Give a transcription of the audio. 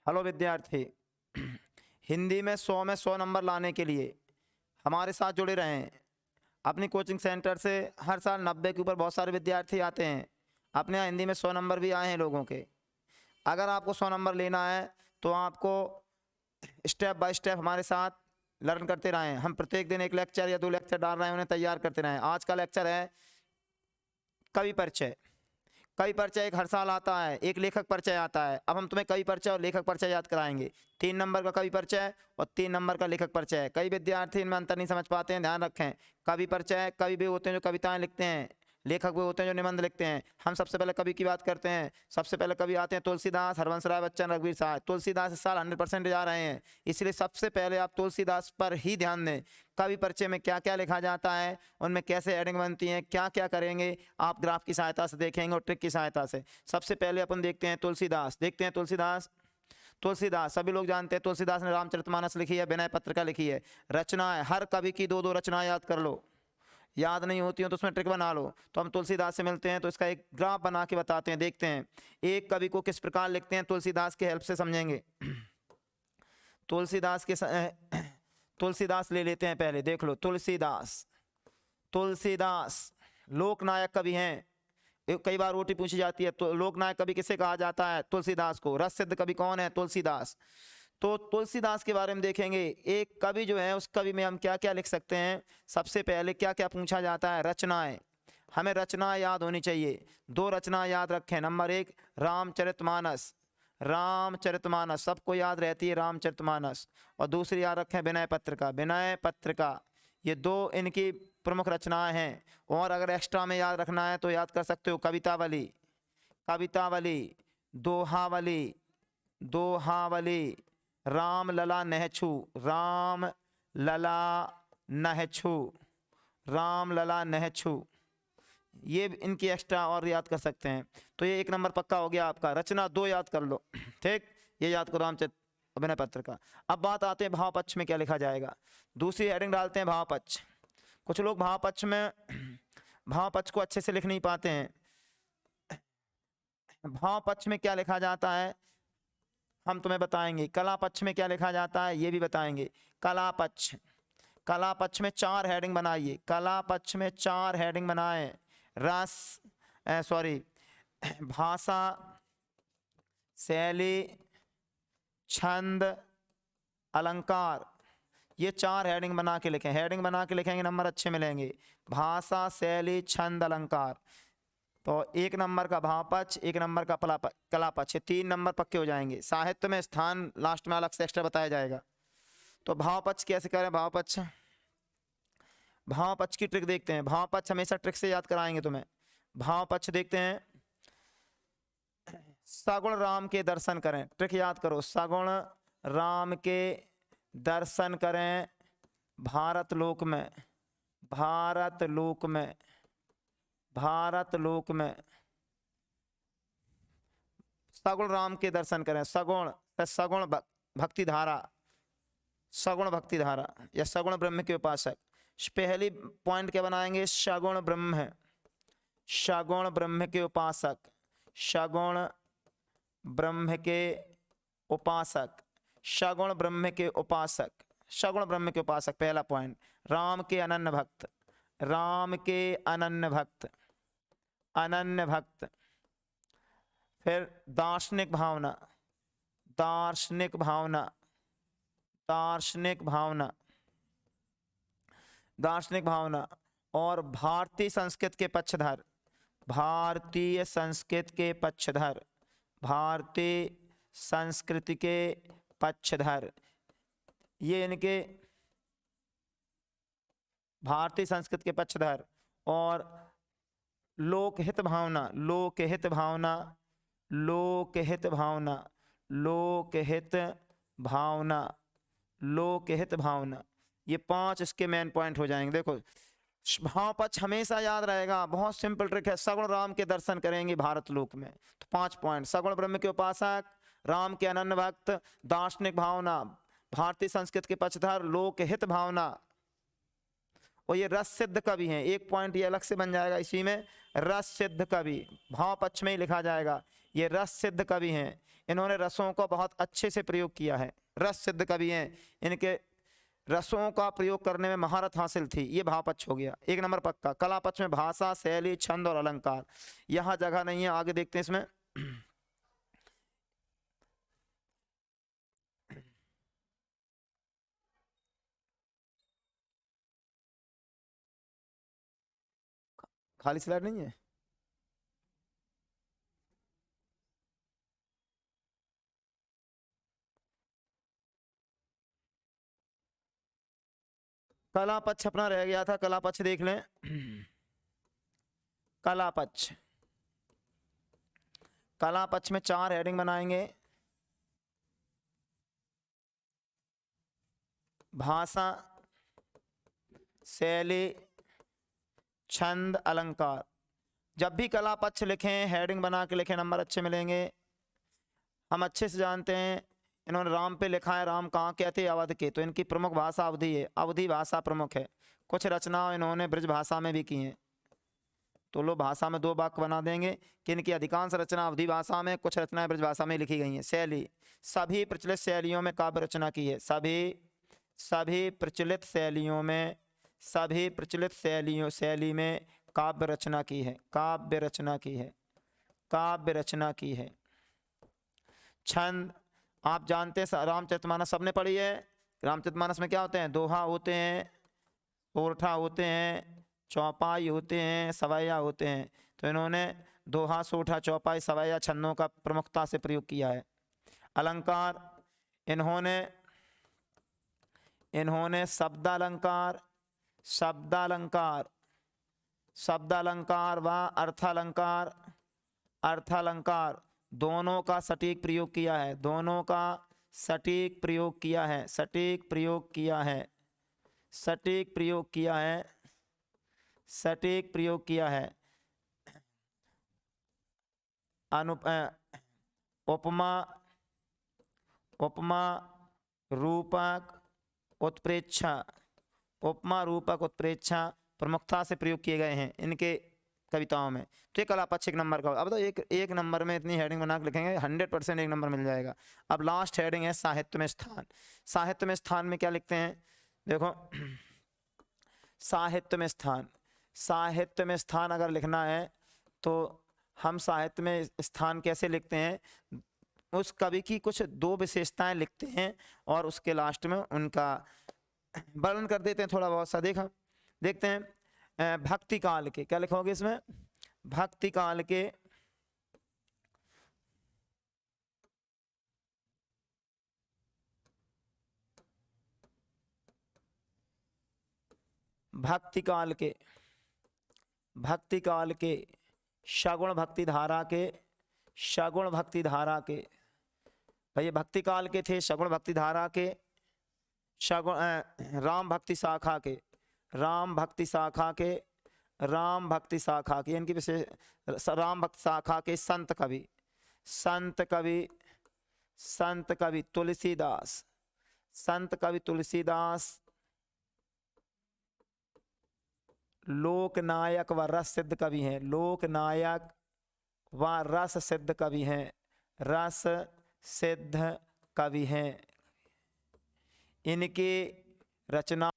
Hello विद्यार्थी। हिंदी में 100 number लाने के लिए हमारे साथ जुड़े रहें। अपनी कोचिंग सेंटर से हर साल 90 के ऊपर बहुत सारे विद्यार्थी आते हैं। अपने यहाँ हिंदी में 100 नंबर भी आए हैं लोगों के। अगर आपको 100 नंबर लेना है तो आपको स्टेप बाय स्टेप हमारे साथ लर्न करते रहें। हम प्रत्येक दिन एक लेक्चर या 2 लेक्चर डाल रहे हैं, उन्हें तैयार करते रहें। आज का लेक्चर है कवि परिचय। कवि परिचय एक हर साल आता है, एक लेखक परिचय आता है। अब हम तुम्हें कवि परिचय और लेखक परिचय याद कराएंगे। 3 नंबर का कवि परिचय और 3 नंबर का लेखक परिचय है। कई विद्यार्थी इनमें अंतर नहीं समझ पाते हैं, ध्यान रखें। कवि परिचय, कवि भी होते हैं जो कविताएं लिखते हैं, लेखक भी होते हैं जो निबंध लिखते हैं। हम सबसे पहले कवि की बात करते हैं। सबसे पहले कवि आते हैं तुलसीदास, हरवंश राय बच्चन, रघुवीर साहब। तुलसीदास इस साल 100% जा रहे हैं, इसलिए सबसे पहले आप तुलसीदास पर ही ध्यान दें। कवि परिचय में क्या क्या लिखा जाता है, उनमें कैसे हेडिंग बनती है, क्या क्या करेंगे, आप ग्राफ की सहायता से देखेंगे और ट्रिक की सहायता से। सबसे पहले अपन देखते हैं तुलसीदास। देखते हैं तुलसीदास। तुलसीदास सभी लोग जानते हैं, तुलसीदास ने रामचरितमानस लिखी है, विनय पत्रिका लिखी है। रचना है, हर कवि की 2-2 रचनाएं याद कर लो। याद नहीं होती हो तो उसमें ट्रिक बना लो। तो हम तुलसीदास से मिलते हैं तो इसका एक ग्राफ बना के बताते हैं। देखते हैं एक कवि को किस प्रकार लिखते हैं, तुलसीदास की हेल्प से समझेंगे। तुलसीदास के तुलसीदास ले लेते हैं पहले। देख लो तुलसीदास। तुलसीदास लोकनायक कवि हैं। कई बार रोटी पूछी जाती है तो लोकनायक कवि किसे कहा जाता है? तुलसीदास को। रस सिद्ध कवि कौन है? तुलसीदास। तो तुलसीदास के बारे में देखेंगे। एक कवि जो है उस कवि में हम क्या क्या लिख सकते हैं। सबसे पहले क्या क्या पूछा जाता है? रचनाएं। हमें रचना याद होनी चाहिए। 2 रचना याद रखें। नंबर 1 रामचरितमानस। रामचरितमानस सबको याद रहती है, रामचरितमानस। और दूसरी याद रखें विनय पत्रिका। विनय पत्रिका, ये 2 इनकी प्रमुख रचनाएं हैं। और अगर एक्स्ट्रा में याद रखना है तो याद कर सकते हो कवितावली। कवितावली, दोहावली। दोहावली, राम लला नहछू। राम लला नहछू। राम लला नहछू, ये इनकी एक्स्ट्रा और याद कर सकते हैं। तो ये 1 नंबर पक्का हो गया आपका। रचना 2 याद कर लो, ठीक। ये याद करो रामचरित विनय पत्रिका। अब बात आते हैं भाव पक्ष में क्या लिखा जाएगा। दूसरी हेडिंग डालते हैं भाव पक्ष। कुछ लोग भाव पक्ष में भाव पक्ष को अच्छे से लिख नहीं पाते हैं। भाव पक्ष में क्या लिखा जाता है हम तुम्हें बताएंगे। कला पक्ष में क्या लिखा जाता है ये भी बताएंगे। कला पक्ष। कला पक्ष में 4 हेडिंग बनाइए। कला पक्ष में 4 हेडिंग बनाएं। भाषा, शैली, छंद, अलंकार। ये 4 हेडिंग बना के लिखें। हेडिंग बना के लिखेंगे नंबर अच्छे मिलेंगे। भाषा, शैली, छंद, अलंकार। तो 1 नंबर का भाव पक्ष, 1 नंबर का कला पक्ष, 3 नंबर पक्के हो जाएंगे। साहित्य में स्थान लास्ट में अलग से एक्स्ट्रा बताया जाएगा। तो भाव पक्ष कैसे करें? भाव पक्ष, भाव पक्ष की ट्रिक देखते हैं। भाव पक्ष हमेशा ट्रिक से याद कराएंगे तुम्हें। भाव पक्ष देखते हैं। सगुण राम के दर्शन करें। ट्रिक याद करो। सगुण राम के दर्शन करें भारत लोक में। भारत लोक में। भारत लोक में सगुण राम के दर्शन करें। सगुण, सगुण भक्ति धारा। सगुण भक्ति धारा या सगुण ब्रह्म के उपासक। पहली पॉइंट क्या बनाएंगे? सगुण ब्रह्म। सगुण ब्रह्म के उपासक। सगुण ब्रह्म के उपासक। सगुण ब्रह्म के उपासक। सगुण ब्रह्म के उपासक पहला पॉइंट। राम के अनन्य भक्त। राम के अनन्य भक्त। अनन्य भक्त। फिर दार्शनिक भावना। दार्शनिक भावना। दार्शनिक भावना। दार्शनिक भावना। और भारतीय संस्कृत के पक्षधर। भारतीय संस्कृत के पक्षधर। भारतीय संस्कृति के पक्षधर। ये इनके भारतीय संस्कृति के पक्षधर। और लोकहित भावना। लोकहित भावना। लोकहित भावना। लोकहित भावना। लोकहित भावना। ये 5 इसके मेन पॉइंट हो जाएंगे। देखो भाव पक्ष हमेशा याद रहेगा, बहुत सिंपल ट्रिक है। सगुण राम के दर्शन करेंगे भारत लोक में। तो 5 पॉइंट। सगुण ब्रह्म के उपासक, राम के अनन्य भक्त, दार्शनिक भावना, भारतीय संस्कृत के पक्षधर, लोकहित भावना। और ये रस सिद्ध कवि हैं। 1 पॉइंट ये अलग से बन जाएगा इसी में। रस सिद्ध कवि भाव पक्ष में ही लिखा जाएगा। ये रस सिद्ध कवि हैं, इन्होंने रसों को बहुत अच्छे से प्रयोग किया है, रस सिद्ध कवि हैं, इनके रसों का प्रयोग करने में महारत हासिल थी। ये भाव पक्ष हो गया, 1 नंबर पक्का। कला पक्ष में भाषा, शैली, छंद और अलंकार, यहाँ जगह नहीं है, आगे देखते हैं इसमें। खाली स्लाइड नहीं है। कला पक्ष अपना रह गया था, कला पक्ष देख लें। कला पक्ष, कला पक्ष में 4 हेडिंग बनाएंगे। भाषा, शैली, छंद, अलंकार। जब भी कला पक्ष लिखें, हेडिंग बना के लिखें, नंबर अच्छे मिलेंगे। हम अच्छे से जानते हैं, इन्होंने राम पे लिखा है, राम कहाँ के थे? अवध के, तो इनकी प्रमुख भाषा अवधी है, अवधी भाषा प्रमुख है। कुछ रचनाएं इन्होंने ब्रज भाषा में भी की हैं, तो लो भाषा में 2 वाक्य बना देंगे कि इनकी अधिकांश रचना अवधी भाषा में, कुछ रचनाएं ब्रज भाषा में लिखी गई हैं। शैली, सभी प्रचलित शैलियों में काव्य रचना की है, सभी प्रचलित शैलियों में, सभी प्रचलित शैली में काव्य रचना की है, काव्य रचना की है, काव्य रचना की है। छंद, आप जानते हैं रामचरितमानस सबने पढ़ी है। रामचरितमानस में क्या होते हैं? दोहा होते हैं, सोरठा होते हैं, चौपाई होते हैं, सवैया होते हैं। तो इन्होंने दोहा, सोरठा, चौपाई, सवैया छंदों का प्रमुखता से प्रयोग किया है। अलंकार, इन्होंने शब्दालंकार, शब्दालंकार व अर्थालंकार दोनों का सटीक प्रयोग किया है, दोनों का सटीक प्रयोग किया है, सटीक प्रयोग किया है, सटीक प्रयोग किया है, सटीक प्रयोग किया है। उपमा, उपमा रूपक उत्प्रेक्षा, उपमा रूपक उत्प्रेक्षा प्रमुखता से प्रयोग किए गए हैं इनके कविताओं में। तो ये कला पक्ष 1 नंबर का। अब तो एक नंबर में इतनी हेडिंग बना के लिखेंगे, 100% 1 नंबर मिल जाएगा। अब लास्ट हेडिंग है साहित्य में स्थान। साहित्य में स्थान में क्या लिखते हैं? देखो, साहित्य में स्थान, साहित्य में स्थान अगर लिखना है तो हम साहित्य में स्थान कैसे लिखते हैं? उस कवि की कुछ 2 विशेषताएं लिखते हैं और उसके लास्ट में उनका वर्णन कर देते हैं थोड़ा बहुत सा। देखते हैं भक्ति काल के, क्या लिखोगे इसमें? भक्ति काल के, भक्ति काल के, भक्ति काल के सगुण भक्ति धारा के, सगुण भक्ति धारा के, भाई भक्ति काल के थे, सगुण भक्ति धारा के, सगुण राम भक्ति शाखा के, राम भक्ति शाखा के, राम भक्ति शाखा के, इनकी विशेष राम भक्ति शाखा के संत कवि, संत कवि, संत कवि तुलसीदास, संत कवि तुलसीदास लोकनायक व रस सिद्ध कवि हैं, लोकनायक व रस सिद्ध कवि हैं, रस सिद्ध कवि हैं। इनके रचना